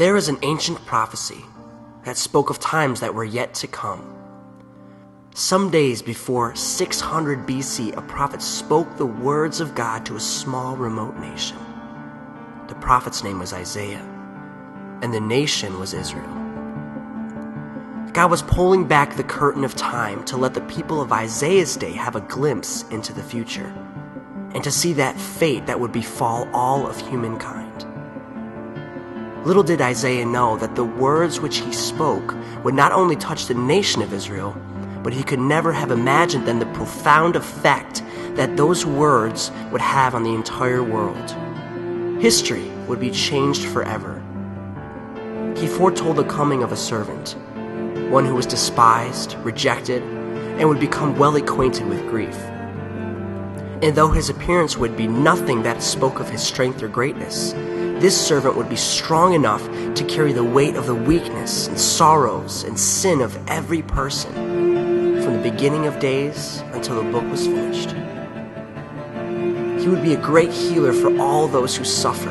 There is an ancient prophecy that spoke of times that were yet to come. Some days before 600 BC, a prophet spoke the words of God to a small, remote nation. The prophet's name was Isaiah, and the nation was Israel. God was pulling back the curtain of time to let the people of Isaiah's day have a glimpse into the future, and to see that fate that would befall all of humankind. Little did Isaiah know that the words which he spoke would not only touch the nation of Israel, but he could never have imagined then the profound effect that those words would have on the entire world. History would be changed forever. He foretold the coming of a servant, one who was despised, rejected, and would become well acquainted with grief. And though his appearance would be nothing that spoke of his strength or greatness, this servant would be strong enough to carry the weight of the weakness and sorrows and sin of every person, from the beginning of days until the book was finished. He would be a great healer for all those who suffer,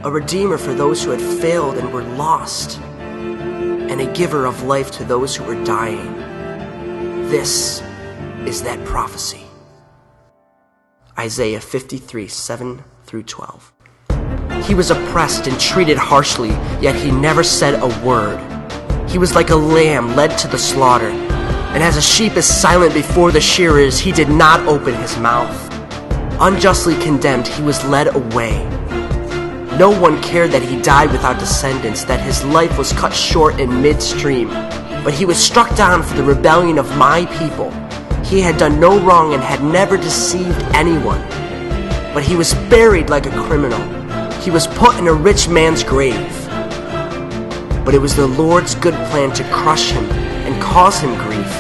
a redeemer for those who had failed and were lost, and a giver of life to those who were dying. This is that prophecy. Isaiah 53, 7 through 12. He was oppressed and treated harshly, yet he never said a word. He was like a lamb led to the slaughter, and as a sheep is silent before the shearers, he did not open his mouth. Unjustly condemned, he was led away. No one cared that he died without descendants, that his life was cut short in midstream. But he was struck down for the rebellion of my people. He had done no wrong and had never deceived anyone. But he was buried like a criminal. He was put in a rich man's grave. But it was the Lord's good plan to crush him and cause him grief.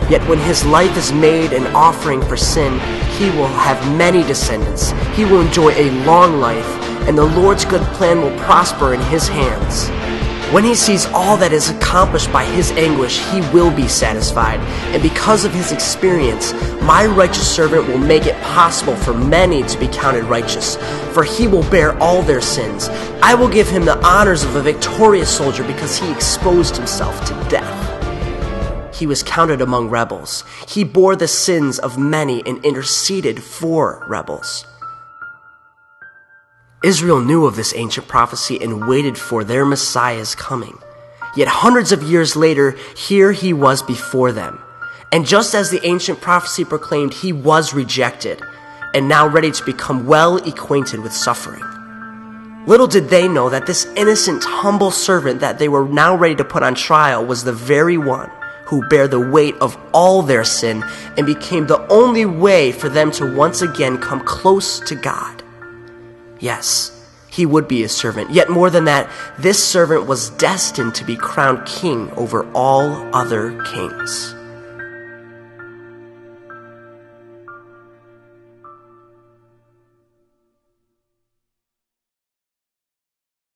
Yet when his life is made an offering for sin, he will have many descendants. He will enjoy a long life, and the Lord's good plan will prosper in his hands. When he sees all that is accomplished by his anguish, he will be satisfied. And because of his experience, my righteous servant will make it possible for many to be counted righteous, for he will bear all their sins. I will give him the honors of a victorious soldier because he exposed himself to death. He was counted among rebels. He bore the sins of many and interceded for rebels. Israel knew of this ancient prophecy and waited for their Messiah's coming. Yet hundreds of years later, here he was before them. And just as the ancient prophecy proclaimed, he was rejected and now ready to become well acquainted with suffering. Little did they know that this innocent, humble servant that they were now ready to put on trial was the very one who bare the weight of all their sin and became the only way for them to once again come close to God. Yes, he would be a servant. Yet more than that, this servant was destined to be crowned king over all other kings.